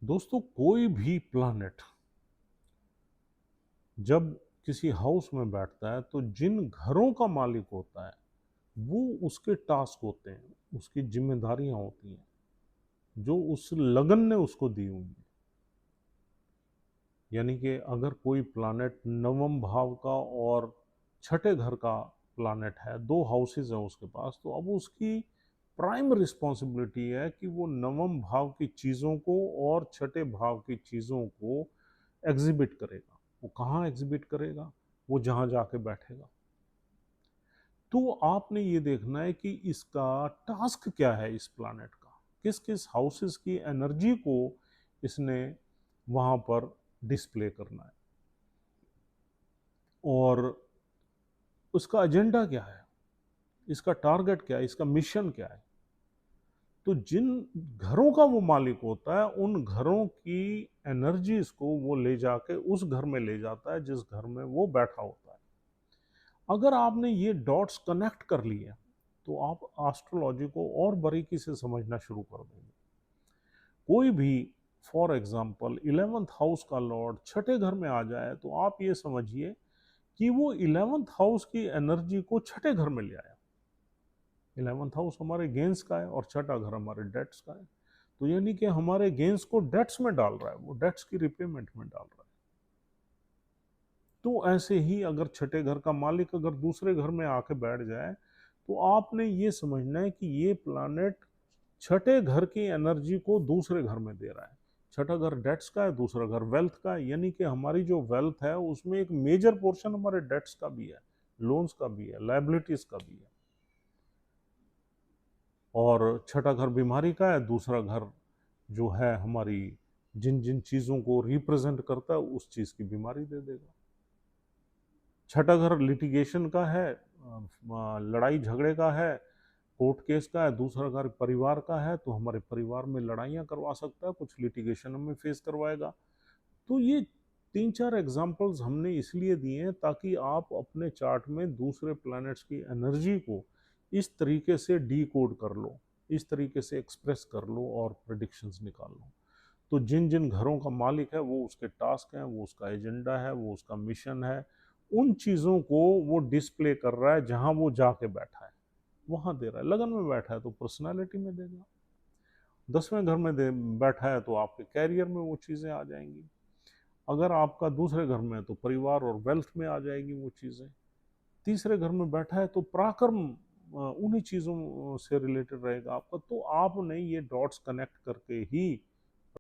दोस्तों, कोई भी प्लानेट जब किसी हाउस में बैठता है तो जिन घरों का मालिक होता है वो उसके टास्क होते हैं, उसकी जिम्मेदारियां होती हैं जो उस लगन ने उसको दी हुई है। यानी कि अगर कोई प्लानेट नवम भाव का और छठे घर का प्लानेट है, दो हाउसेज हैं उसके पास, तो अब उसकी प्राइम रिस्पॉन्सिबिलिटी है कि वो नवम भाव की चीज़ों को और छठे भाव की चीज़ों को एग्जिबिट करेगा। वो कहाँ एग्जिबिट करेगा? वो जहाँ जाके बैठेगा। तो आपने ये देखना है कि इसका टास्क क्या है, इस प्लानेट का किस किस हाउसेस की एनर्जी को इसने वहाँ पर डिस्प्ले करना है और उसका एजेंडा क्या है, इसका टारगेट क्या है, इसका मिशन क्या है। तो जिन घरों का वो मालिक होता है उन घरों की एनर्जीज को वो ले जाके उस घर में ले जाता है जिस घर में वो बैठा होता है। अगर आपने ये डॉट्स कनेक्ट कर लिए तो आप एस्ट्रोलॉजी को और बारीकी से समझना शुरू कर देंगे। कोई भी फॉर एग्जांपल 11th हाउस का लॉर्ड छठे घर में आ जाए तो आप ये समझिए कि वो 11th हाउस की एनर्जी को छठे घर में ले आया। 11th हाउस हमारे गेंस का है और छठा घर हमारे डेट्स का है। तो यानी कि हमारे गेंस को डेट्स में डाल रहा है, वो डेट्स की रिपेमेंट में डाल रहा है। तो ऐसे ही अगर छठे घर का मालिक अगर दूसरे घर में आके बैठ जाए तो आपने ये समझना है कि ये प्लानेट छठे घर की एनर्जी को दूसरे घर में दे रहा है। छठा घर डेट्स का है, दूसरा घर वेल्थ का है। यानी कि हमारी जो वेल्थ है उसमें एक मेजर पोर्शन हमारे डेट्स का भी है, लोन्स का भी है, लाइबिलिटीज का भी है। और छठा घर बीमारी का है, दूसरा घर जो है हमारी जिन जिन चीज़ों को रिप्रेजेंट करता है उस चीज़ की बीमारी दे देगा। छठा घर लिटिगेशन का है, लड़ाई झगड़े का है, कोर्ट केस का है। दूसरा घर परिवार का है तो हमारे परिवार में लड़ाइयाँ करवा सकता है, कुछ लिटिगेशन हमें फेस करवाएगा। तो ये तीन चार एग्जाम्पल्स हमने इसलिए दिए हैं ताकि आप अपने चार्ट में दूसरे प्लैनेट्स की एनर्जी को इस तरीके से डी कोड कर लो, इस तरीके से एक्सप्रेस कर लो और प्रडिक्शंस निकाल लो। तो जिन जिन घरों का मालिक है वो उसके टास्क हैं, वो उसका एजेंडा है, वो उसका मिशन है, उन चीज़ों को वो डिस्प्ले कर रहा है जहां वो जाके बैठा है वहां दे रहा है। लगन में बैठा है तो पर्सनालिटी में देगा, 10वें घर में बैठा है तो आपके कैरियर में वो चीज़ें आ जाएंगी। अगर आपका दूसरे घर में है तो परिवार और वेल्थ में आ जाएगी वो चीज़ें। तीसरे घर में बैठा है तो पराक्रम उन्हीं चीज़ों से रिलेटेड रहेगा आपका। तो आपने ये डॉट्स कनेक्ट करके ही